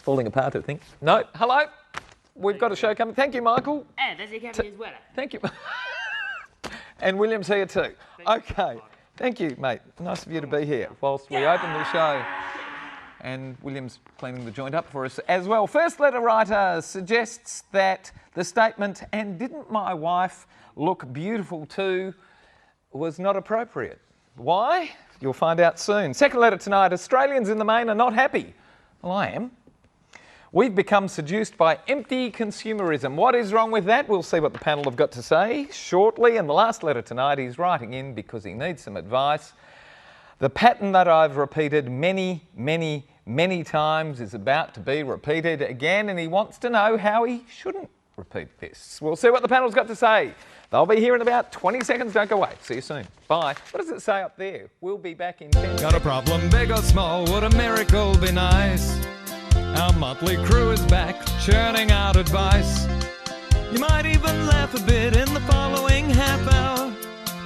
falling apart, I think. No, hello. We've got a show coming. Thank you, Michael. And there's your company as well. Thank you. And William's here too. Okay. Thank you, mate. Nice of you to be here whilst we open the show. And William's cleaning the joint up for us as well. First letter writer suggests that the statement, "and didn't my wife look beautiful too," was not appropriate. Why? You'll find out soon. Second letter tonight, Australians in the main are not happy. Well, I am. We've become seduced by empty consumerism. What is wrong with that? We'll see what the panel have got to say shortly. And the last letter tonight, he's writing in because he needs some advice. The pattern that I've repeated many times is about to be repeated again, and he wants to know how he shouldn't repeat this. We'll see what the panel's got to say. They'll be here in about 20 seconds. Don't go away. See you soon. Bye. What does it say up there? We'll be back in 10 seconds. Got a problem, big or small, would a miracle be nice? Our motley crew is back, churning out advice. You might even laugh a bit in the following half hour.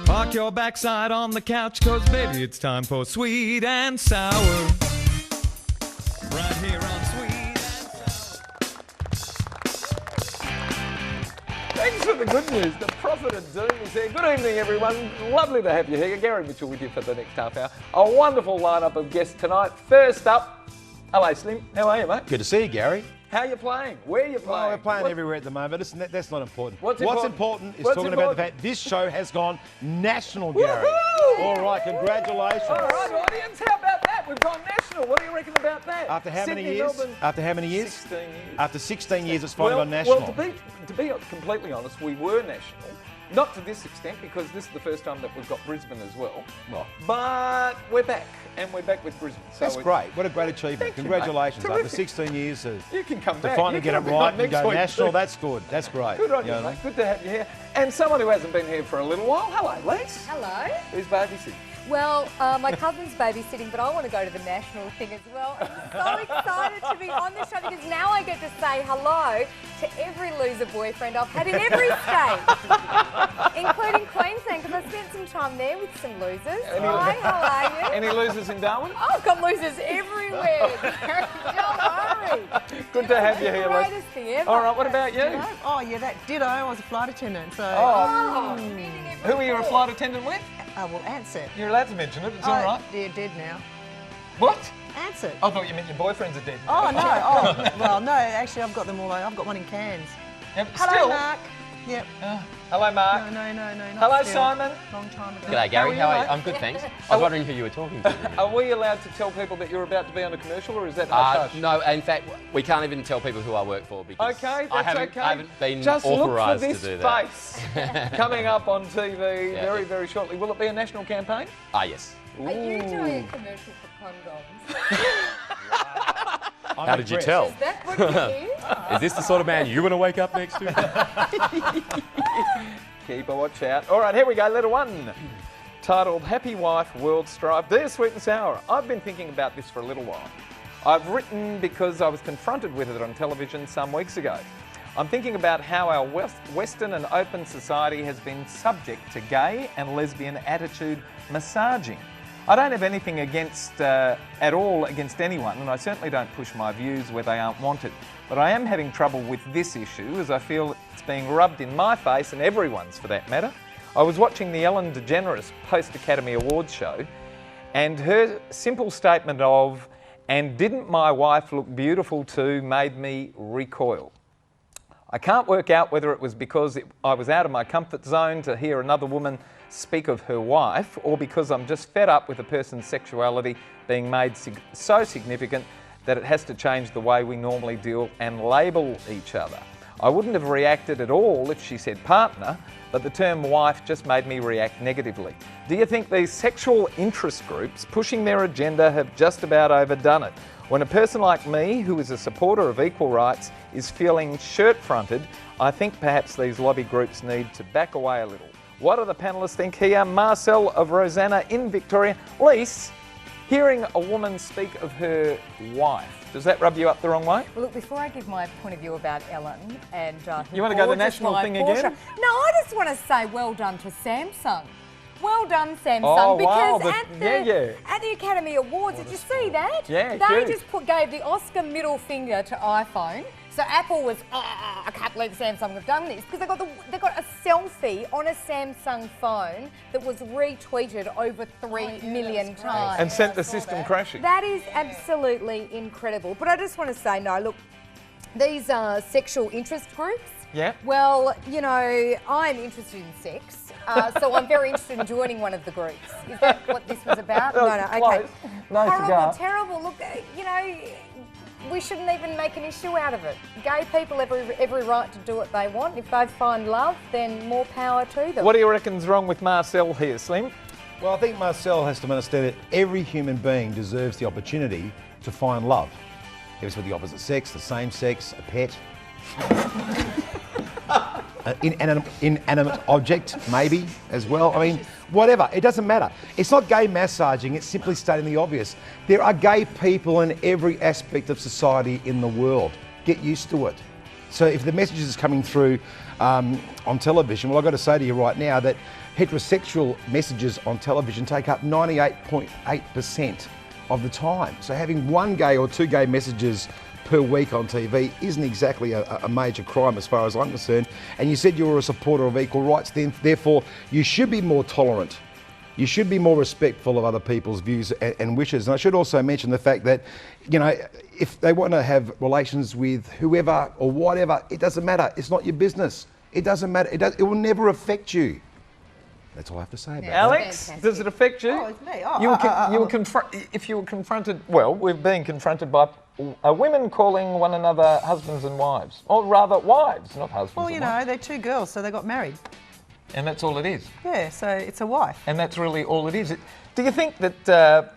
Park your backside on the couch, 'cause baby, it's time for Sweet and Sour. Right here on Sweet and Sour. Thanks for the good news. The Prophet of Doom is here. Good evening, everyone. Lovely to have you here. Gary Mitchell with you for the next half hour. A wonderful lineup of guests tonight. First up, hello, Slim. How are you, mate? Good to see you, Gary. How are you playing? Where are you playing? Well, we're playing everywhere at the moment. That's not important. What's important is What's talking important? about the fact this show has gone national, Gary. Woohoo! All right, congratulations. All right, audience, how about that? We've gone national. What do you reckon about that? After how Sydney, many years? Melbourne, After how many years? 16 years. After 16 years, it's finally gone national. Well, to be completely honest, we were national. Not to this extent, because this is the first time that we've got Brisbane as well. Well, But we're back, and we're back with Brisbane. So that's great. What a great achievement. Thank you, Congratulations. mate. After Terrific. 16 years You can come to back. finally You get it can be right on and next go week national, too. that's good. That's great. Good on you, know? mate. Good to have you here. And someone who hasn't been here for a little while. Hello, Les. Hello. Who's babysitting? Well, my cousin's babysitting, but I want to go to the national thing as well. I'm so excited to be on the show because now I get to say hello to every loser boyfriend I've had in every state, including Queensland, because I spent some time there with some losers. Hi, how are you? Any losers in Darwin? Oh, I've got losers everywhere. Don't worry. Good to have you here, Les. Greatest thing ever. All right, what about you? Oh, yeah, that ditto. I was a flight attendant, so... Oh, meeting every Who are you a flight attendant with? well, Ansett. You're allowed to mention it. It's all right. They're dead now. What? Ansett. I thought you meant your boyfriends are dead. Oh, no. Oh, well, no, actually, I've got them all. I've got one in Cairns. Yep, Hello, still. Mark. Yep. Hello, Mark. No, not Hello, still. Simon. Long time ago. G'day, Gary. How are you? you? I'm good, thanks. I was wondering who you were talking to. Are we allowed to tell people that you're about to be on a commercial, or is that hush-hush? No, in fact, we can't even tell people who I work for because Okay, I that's haven't, okay. I haven't been Just authorised look to for do this that. face coming up on TV very, yeah. very shortly. Will it be a national campaign? Ah, yes. Are you doing a commercial for condoms? How did you tell? Is that what you hear? Is this the sort of man you want to wake up next to? Keep a watch out. All right, here we go. Letter one. Titled Happy Wife, World Strife. Dear Sweet and Sour, I've been thinking about this for a little while. I've written because I was confronted with it on television some weeks ago. I'm thinking about how our Western and open society has been subject to gay and lesbian attitude massaging. I don't have anything at all against anyone, and I certainly don't push my views where they aren't wanted. But I am having trouble with this issue as I feel it's being rubbed in my face and everyone's for that matter. I was watching the Ellen DeGeneres post-Academy Awards show, and her simple statement of, "and didn't my wife look beautiful too," made me recoil. I can't work out whether it was because I was out of my comfort zone to hear another woman speak of her wife, or because I'm just fed up with a person's sexuality being made so significant that it has to change the way we normally deal and label each other. I wouldn't have reacted at all if she said partner, but the term wife just made me react negatively. Do you think these sexual interest groups pushing their agenda have just about overdone it? When a person like me, who is a supporter of equal rights, is feeling shirt-fronted, I think perhaps these lobby groups need to back away a little. What do the panellists think here? Marcel of Rosanna in Victoria. Lise, hearing a woman speak of her wife, does that rub you up the wrong way? Well, look, before I give my point of view about Ellen and You wanna go the gorgeous national wife, thing Portia, again? No, I just want to say well done to Samsung. Well done, Samsung. Oh, wow, Because at the Academy Awards, did you see that? Yeah, They huge. just gave the Oscar middle finger to iPhone. So Apple was, I can't believe Samsung have done this, because they got a selfie on a Samsung phone that was retweeted over 3 million times. And sent the system crashing. That is absolutely incredible. But I just want to say, no, look, these are sexual interest groups. Yeah. Well, you know, I'm interested in sex, so I'm very interested in joining one of the groups. Is that what this was about? No, okay. Close. No Horrible, cigar. terrible. Look, you know, we shouldn't even make an issue out of it. Gay people have every right to do what they want. If they find love, then more power to them. What do you reckon's wrong with Marcel here, Slim? Well, I think Marcel has to understand that every human being deserves the opportunity to find love. If it's with the opposite sex, the same sex, a pet, an inanimate object, maybe, as well. I mean, whatever, it doesn't matter. It's not gay massaging, it's simply stating the obvious. There are gay people in every aspect of society in the world. Get used to it. So if the messages is coming through on television, well, I've got to say to you right now that heterosexual messages on television take up 98.8% of the time. So having one gay or two gay messages per week on TV isn't exactly a major crime as far as I'm concerned. And you said you were a supporter of equal rights, then therefore you should be more tolerant. You should be more respectful of other people's views and wishes. And I should also mention the fact that, you know, if they want to have relations with whoever or whatever, it doesn't matter. It's not your business. It doesn't matter. It will never affect you. That's all I have to say about it. Alex, does it affect you? Oh, it's me. Oh, You were if you were confronted, well, we're being confronted by women calling one another husbands and wives. Or rather, wives, not husbands Well, you and know, wives. they're two girls, so they got married. And that's all it is. Yeah, so it's a wife. And that's really all it is. Do you think that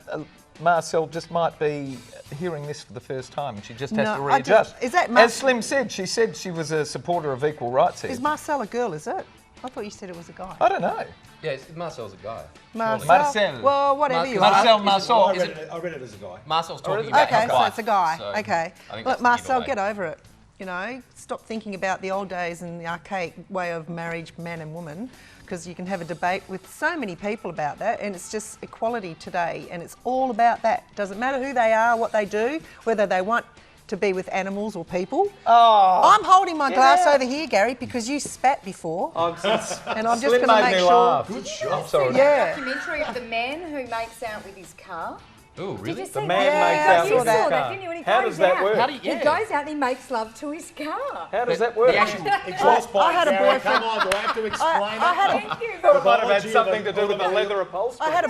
Marcel just might be hearing this for the first time and she just has No, to I readjust? just- is that As Slim said, she said she was a supporter of equal rights here. Is Marcel a girl, is it? I thought you said it was a guy. I don't know. Yeah, Marcel's a guy. Marcel. Well, whatever you are. Marcel. I read it as a guy. Marcel's talking about Okay, his so wife. it's a guy. So Okay. I think Look, that's Marcel, either way. get over it. You know, stop thinking about the old days and the archaic way of marriage, man and woman, because you can have a debate with so many people about that, and it's just equality today, and it's all about that. Doesn't matter who they are, what they do, whether they want to be with animals or people. Oh, I'm holding my glass over here, Gary, because you spat before, and I'm just Slim going to made make me sure. laugh. Good shot. I'm sorry. Yeah. Documentary of the man who makes out with his car. Oh, really? Did you see The man that? makes Yeah, out I You with saw his saw car. that, didn't you? When he How goes does that out, work? How do you- He yeah. goes out and he makes love to his car. How does that work? The actual Exhaust pipe, I had a Gary, boyfriend- Come on, do I have to explain I it? had a, Thank you. It might have had biology something of to the- do with the leather upholstery. I had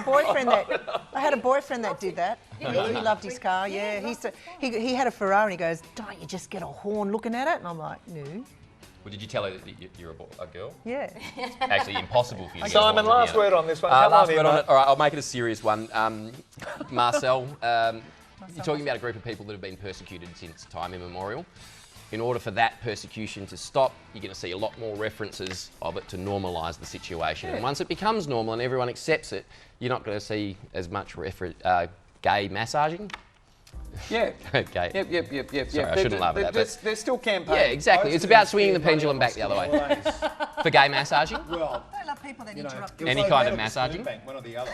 a boyfriend that did that. He loved his car. Yeah, he had a Ferrari. And he goes, "Don't you just get a horn looking at it?" And I'm like, "No." Well, did you tell her that you're a girl? Yeah. Actually, impossible for you to get Simon, along with last the word other. on this one. Come Last on, word on mate. it. All right, I'll make it a serious one. Marcel, you're talking about a group of people that have been persecuted since time immemorial. In order for that persecution to stop, you're going to see a lot more references of it to normalise the situation. And once it becomes normal and everyone accepts it, you're not going to see as much gay massaging. Yeah. Gay. Yep. Sorry, I shouldn't laugh at that, but- They're still campaigning. Yeah, exactly. It's about swinging the pendulum back the other way. For gay massaging? Well, I love people that interrupt. Any kind of massaging? One or the other.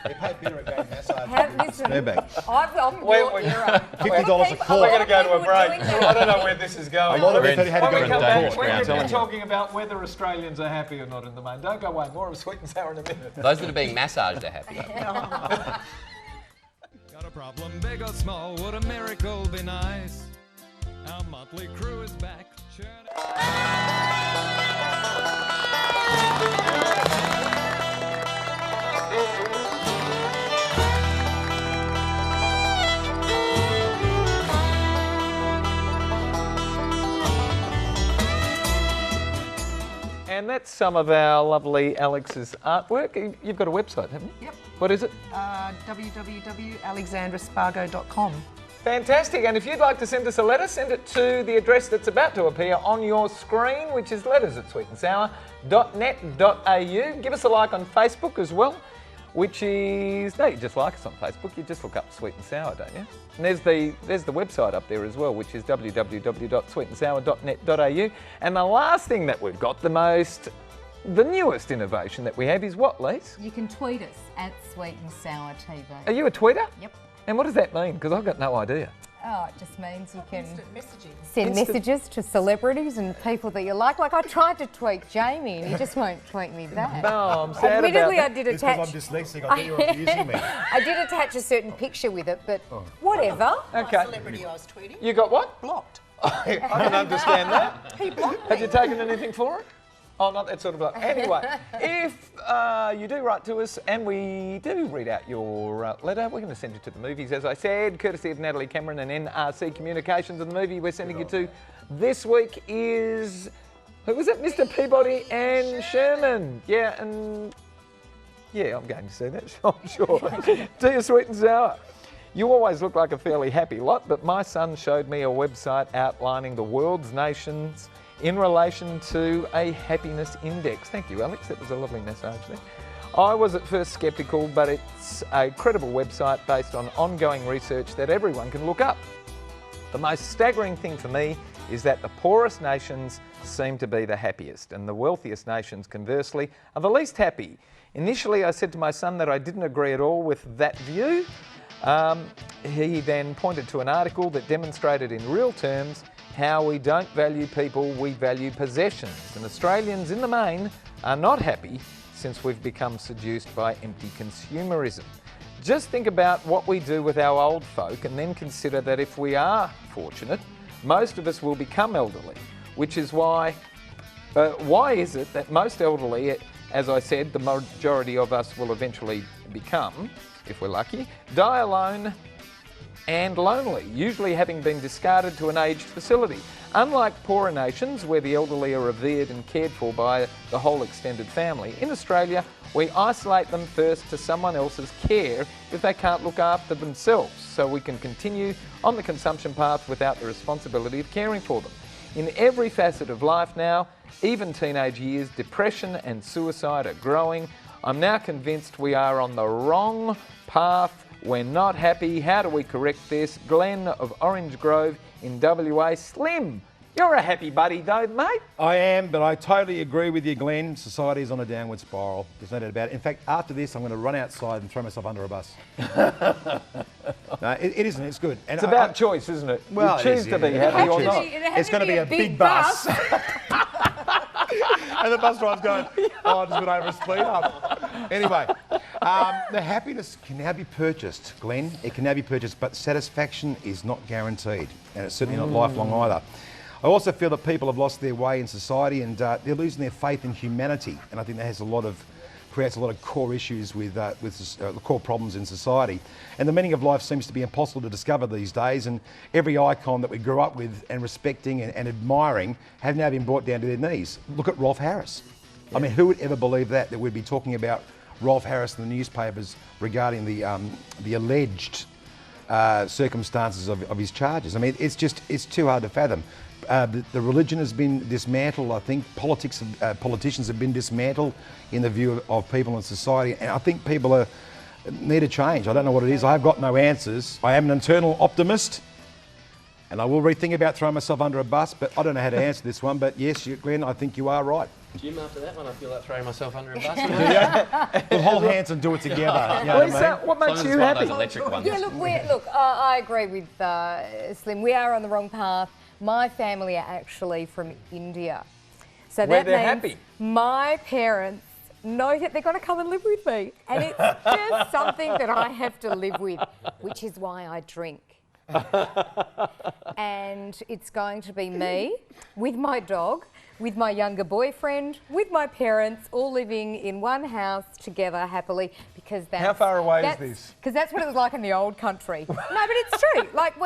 They pay better at gay massage. Listen, Snowbank. I'm Wait, your wait. era. $50 a call. We're going to go to a People break. doing that. I don't know where this is going. A lot of We're it had to When go we to come the back, court. we're going to be telling you. talking about whether Australians are happy or not in the main. Don't go away. More of Sweet and Sour in a minute. Those that are being massaged are happy. Got a problem, big or small, would a miracle be nice? Our motley crew is back. Churning. And that's some of our lovely Alex's artwork. You've got a website, haven't you? Yep. What is it? www.alexandraspargo.com. Fantastic. And if you'd like to send us a letter, send it to the address that's about to appear on your screen, which is letters@sweetandsour.net.au. Give us a like on Facebook as well, which is, no, you just like us on Facebook. You just look up Sweet and Sour, don't you? And there's the website up there as well, which is www.sweetandsour.net.au. And the last thing that we've got, the most the newest innovation that we have is what, Lise? You can tweet us at Sweet and Sour TV. Are you a tweeter? Yep. And what does that mean? Because I've got no idea. Oh, it just means you can Messaging. send Instant- messages to celebrities and people that you like. Like I tried to tweet Jamie and he just won't tweet me back. No, I'm sad about Admittedly, I that. did It's because attach. I'm dyslexic. I think you're abusing me. I did attach a certain picture with it, but whatever. Okay. Celebrity I was tweeting. You got what? Blocked. I can understand that. He blocked Have me. you taken anything for it? Oh, not that sort of bloke. Anyway, if you do write to us and we do read out your letter, we're going to send you to the movies, as I said, courtesy of Natalie Cameron and NRC Communications. And the movie we're sending you to this week is, who was it? Mr. Peabody and Sherman. Yeah, I'm going to see that, I'm sure. To you, Sweet and Sour. You always look like a fairly happy lot, but my son showed me a website outlining the world's nations in relation to a happiness index. Thank you, Alex. That was a lovely message there. I was at first sceptical, but it's a credible website based on ongoing research that everyone can look up. The most staggering thing for me is that the poorest nations seem to be the happiest, and the wealthiest nations, conversely, are the least happy. Initially, I said to my son that I didn't agree at all with that view. He then pointed to an article that demonstrated in real terms how we don't value people, we value possessions. And Australians in the main are not happy since we've become seduced by empty consumerism. Just think about what we do with our old folk and then consider that if we are fortunate, most of us will become elderly, which is why is it that most elderly, as I said, the majority of us will eventually become, if we're lucky, die alone and lonely, usually having been discarded to an aged facility. Unlike poorer nations where the elderly are revered and cared for by the whole extended family, in Australia we isolate them first to someone else's care if they can't look after themselves, so we can continue on the consumption path without the responsibility of caring for them. In every facet of life now, even teenage years, depression and suicide are growing. I'm now convinced we are on the wrong path. We're not happy. How do we correct this? Glenn of Orange Grove in WA. Slim, you're a happy buddy though, mate. I am, but I totally agree with you, Glenn. Society is on a downward spiral. There's no doubt about it. In fact, after this, I'm going to run outside and throw myself under a bus. No, it isn't. It's good. And It's about choice, isn't it? Well, you it choose is, to be yeah. happy or It not. It's going to be a big bus. And the bus driver's going, oh, I just went over a speed up. Anyway, the happiness can now be purchased, Glenn. It can now be purchased, but satisfaction is not guaranteed, and it's certainly not lifelong either. I also feel that people have lost their way in society and they're losing their faith in humanity, and I think that has creates a lot of core issues with core problems in society. And the meaning of life seems to be impossible to discover these days, and every icon that we grew up with and respecting and admiring have now been brought down to their knees. Look at Rolf Harris. I mean, who would ever believe that we'd be talking about Rolf Harris in the newspapers regarding the alleged circumstances of his charges? I mean, it's too hard to fathom. The religion has been dismantled. I think politicians have been dismantled in the view of people in society, and I think people need a change. I don't know what it is. I have got no answers. I am an internal optimist, and I will rethink about throwing myself under a bus, but I don't know how to answer this one. But yes, Glenn, I think you are right. Jim, after that one, I feel like throwing myself under a bus. We'll hold hands and do it together. You know what I Lisa, mean? what makes you One of happy? those electric ones. Yeah, look, I agree with Slim. We are on the wrong path. My family are actually from India. So Where that they're means happy. my parents know that they're going to come and live with me. And it's just something that I have to live with, which is why I drink. And it's going to be me with my dog, with my younger boyfriend, with my parents, all living in one house together happily, because that's... How far away is this? Because that's what it was like in the old country. No, but it's true. Like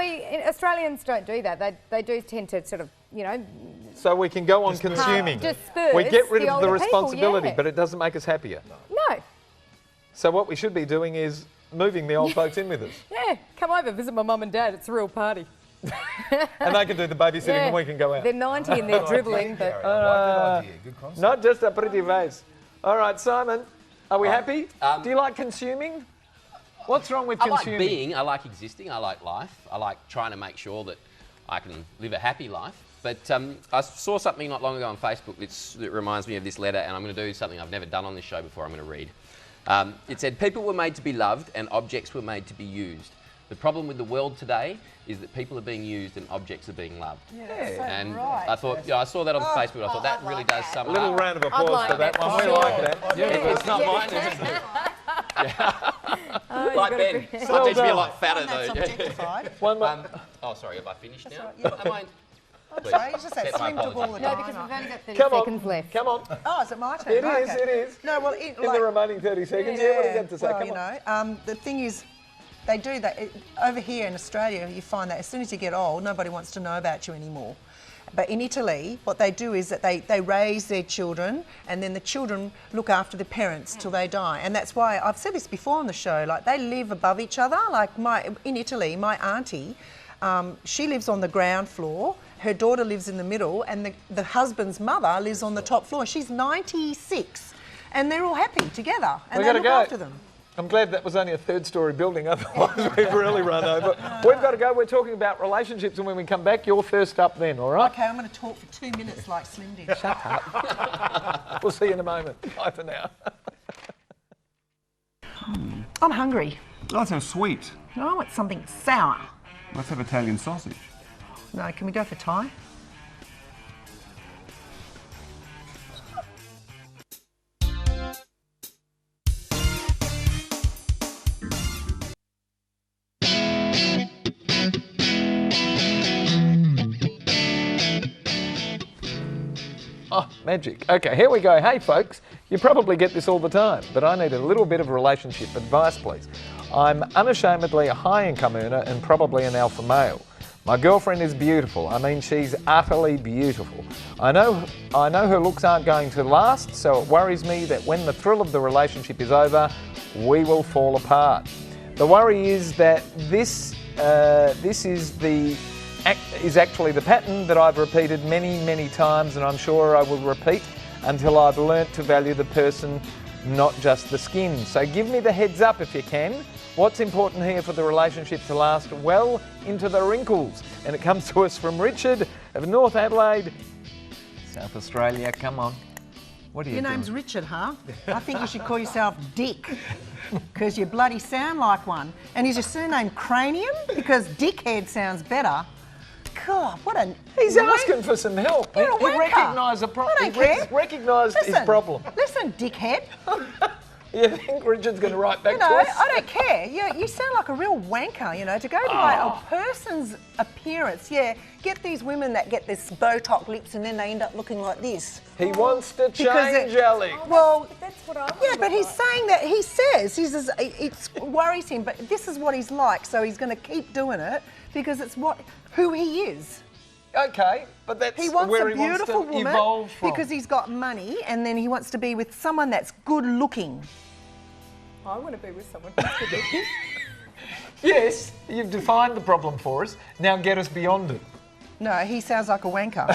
Australians don't do that. They do tend to sort of, you know... So we can go on consuming. disperse We get rid the of the older people, responsibility, yeah. but it doesn't make us happier. No. So what we should be doing is moving the old folks in with us. Yeah, come over, visit my mum and dad. It's a real party. And they can do the babysitting and we can go out. They're 90 and they're dribbling, but... Good concept. Not just a pretty face. All right, Simon, are we happy? Do you like consuming? What's wrong with I like consuming? being, I like existing, I like life. I like trying to make sure that I can live a happy life. But I saw something not long ago on Facebook that reminds me of this letter, and I'm going to do something I've never done on this show before. I'm going to read. It said, people were made to be loved and objects were made to be used. The problem with the world today is that people are being used and objects are being loved. And I thought, I saw that on Facebook. I thought that really does sum A it little up. round of applause for that one. We Sure. like that. It's not mine, is it? Like Ben. I need to be a lot fatter That's though. objectified. One more. Oh, sorry, have I finished now? right, yeah. Am I? Please. Sorry, it's just that Accept my slim to ball apology. of No, because we've dynamite. only got 30 Come on. seconds left. Come on. Oh, is it my turn? It Okay. is, it is. No, well, In the remaining 30 seconds, what do you got to say? well, Come you on. know, the thing is, they do that. Over here in Australia, you find that as soon as you get old, nobody wants to know about you anymore. But in Italy, what they do is that they raise their children and then the children look after the parents till they die. And that's why, I've said this before on the show, like they live above each other. Like in Italy, my auntie, she lives on the ground floor, her daughter lives in the middle, and the husband's mother lives on the top floor. She's 96 and they're all happy together and We they gotta look go. after them. I'm glad that was only a third-story building, otherwise we've really run over. We've got to go. We're talking about relationships, and when we come back, you're first up then, all right? Okay, I'm going to talk for 2 minutes like Slim did. We'll see you in a moment. Bye for now. I'm hungry. Let's have sweet. I want something sour. Let's have Italian sausage. No, can we go for Thai? Oh, magic. Okay, here we go. Hey, folks, you probably get this all the time, but I need a little bit of relationship advice, please. I'm unashamedly a high-income earner and probably an alpha male. My girlfriend is beautiful. I mean, she's utterly beautiful. I know her looks aren't going to last, so it worries me that when the thrill of the relationship is over, we will fall apart. The worry is that this is actually the pattern that I've repeated many, many times, and I'm sure I will repeat until I've learnt to value the person, not just the skin. So give me the heads up if you can. What's important here for the relationship to last well into the wrinkles? And it comes to us from Richard of North Adelaide, South Australia. Come on. What are you Your doing? name's Richard, huh? I think you should call yourself Dick, because you bloody sound like one. And is your surname Cranium? Because Dickhead sounds better. God, what a... He's asking for some help. You're a He wanker. recognised the I problem. don't He care. recognised his Listen, problem. Listen, Dickhead. You think Richard's going to write back You to know, us? I don't care. You sound like a real wanker, you know, to go by a person's appearance. Yeah, get these women that get this Botox lips and then they end up looking like this. He wants to Because change, Alex. Well, That's what I yeah, but he's saying that he says it worries him, but this is what he's like, so he's going to keep doing it because it's who he is. Okay, but that's He wants where a he wants beautiful to woman evolve from. because he's got money, and then he wants to be with someone that's good looking. I want to be with someone who's good looking. Yes, you've defined the problem for us. Now get us beyond it. No, he sounds like a wanker.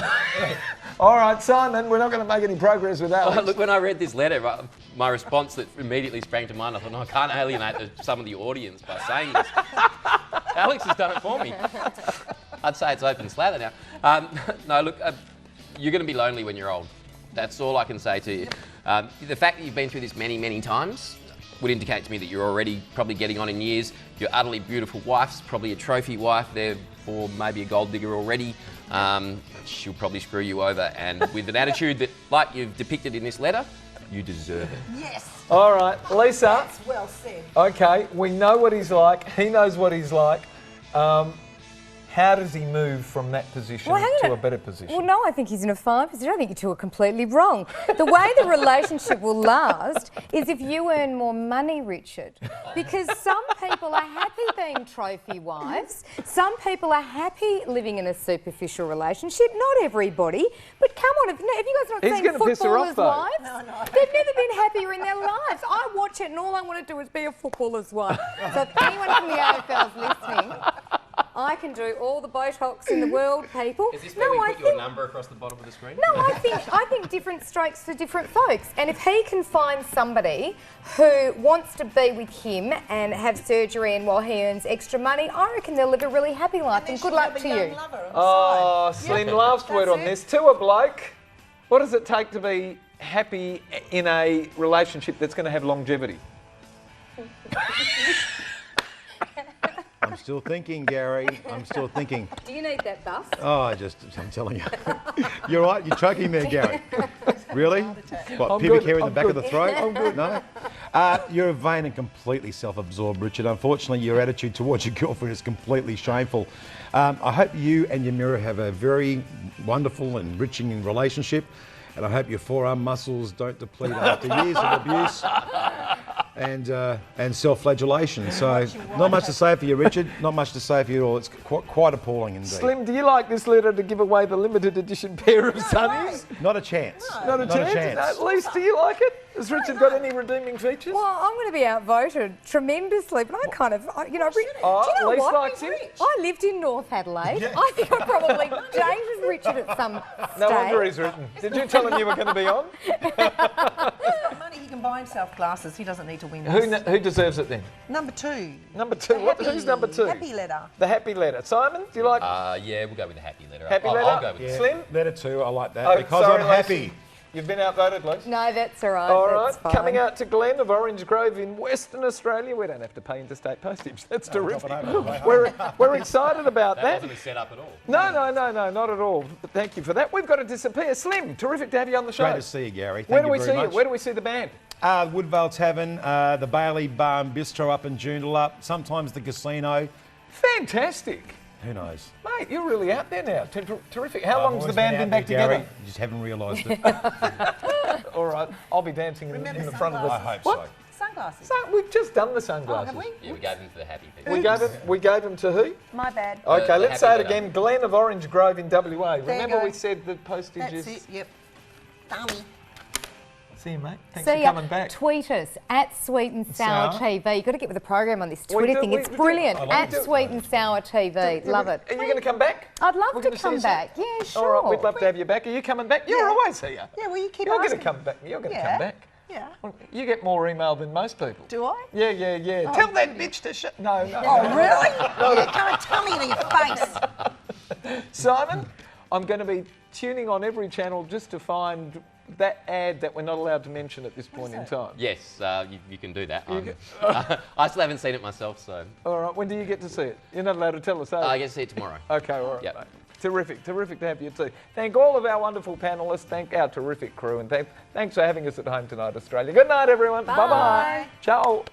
All right, Simon, we're not going to make any progress with Alex. Look, when I read this letter, my response that immediately sprang to mind, I thought, no, I can't alienate some of the audience by saying this. Alex has done it for me. I'd say it's open slather now. No, look, you're going to be lonely when you're old. That's all I can say to you. The fact that you've been through this many, many times would indicate to me that you're already probably getting on in years. Your utterly beautiful wife's probably a trophy wife, therefore maybe a gold digger already. She'll probably screw you over, and with an attitude that, like you've depicted in this letter, you deserve it. Yes, All right, Lisa. that's well said. Okay, we know what he's like. He knows what he's like. How does he move from that position Well, hang to on. a better position? Well, no, I think he's in a fine position. I think you two are completely wrong. The way the relationship will last is if you earn more money, Richard. Because some people are happy being trophy wives. Some people are happy living in a superficial relationship. Not everybody. But come on, have you guys not He's seen gonna piss her off, footballers' though. wives? They've never been happier in their lives. I watch it and all I want to do is be a footballer's wife. So if anyone from the AFL is listening, I can do all the Botox in the world, people. Is this where we put your number across the bottom of the screen? No, I think different strokes for different folks. And if he can find somebody who wants to be with him and have surgery and while he earns extra money, I reckon they'll live a really happy life. And good luck to you. Oh, Slim, last word on this. To a bloke, what does it take to be happy in a relationship that's going to have longevity? I'm still thinking, Gary. I'm still thinking. Do you need that bus? Oh, I'm telling you. You're right, you're choking there, Gary. Really? What, I'm pubic good, hair in the I'm back of good. the throat? I'm good. No? You're vain and completely self-absorbed, Richard. Unfortunately, your attitude towards your girlfriend is completely shameful. I hope you and your mirror have a very wonderful and enriching relationship, and I hope your forearm muscles don't deplete after years of abuse and self-flagellation. So, not much to say for you, Richard. Not much to say for you at all. It's quite appalling indeed. Slim, do you like this letter to give away the limited edition pair of sunnies? Not a chance. Not a chance? At least, do you like it? Has Richard got any redeeming features? Well, I'm going to be outvoted tremendously, but I kind of, you know, do you know Lise what? likes him. I lived in North Adelaide. I think I probably dated Richard at some No stage. wonder he's written. Did you tell him you were going to be on? He's got money, he can buy himself glasses. He doesn't need to win this. Who deserves it then? Number 2. Number 2. Who's number 2? Happy letter. The happy letter. Simon, do you like Yeah, we'll go with the happy letter. happy letter? I'll go with that. Slim? Letter 2, I like that Oh, because sorry, I'm Lacey. happy. You've been outvoted, Luke. No, that's all right. All right, that's fine. coming out to Glenn of Orange Grove in Western Australia. We don't have to pay interstate postage. That's terrific. We're excited about That that. wasn't a setup at all. No, not at all. But thank you for that. We've got to disappear. Slim, terrific to have you on the show. Great to see you, Gary. Where Thank do we you see very you? much. Where do we see the band? Woodvale Tavern, the Bailey Bar and Bistro up in Joondalup, sometimes the casino. Fantastic. Who knows? Mate, you're really out there now. Terrific. How I've long's the always band been out back there, Gary. together? You just haven't realised it. All right, I'll be dancing in the front of I the... hope What? so. Sunglasses. We've just done the sunglasses. Have we? Yeah, we gave them to the happy people. We gave them to who? My bad. Okay, the let's happy say it letter. again. Glen of Orange Grove in WA. you Remember go. we said the postage That's is... it, yep. Dummy. See you, mate. Thanks See for ya. coming back. Tweet us at Sweet and Sour Sour. TV. You've got to get with the program on this We Twitter do, thing. we It's do. brilliant. I like At it. Sweet and Sour TV. Love it. Are you going to come back? I'd love We're to gonna see come you soon. back. Yeah, All right, sure. we'd love to have you back. Are you coming back? You're Yeah. always here. Yeah, well, you keep You're going to asking. come back. You're going to Yeah. come back. Yeah. You get more email than most people. Do I? Yeah. Tell that bitch to shut. No. Oh, really? Yeah, come and tell me to your face. Simon, I'm going to be tuning on every channel just to find that ad that we're not allowed to mention at this point in time. Yes, you can do that. I still haven't seen it myself, so All right, when do you get to see it? You're not allowed to tell us, are you? I get to see it tomorrow. Okay, all right, Yep. mate. Terrific to have you too. Thank all of our wonderful panellists, thank our terrific crew, and thanks for having us at home tonight, Australia. Good night, everyone. Bye-bye. Ciao.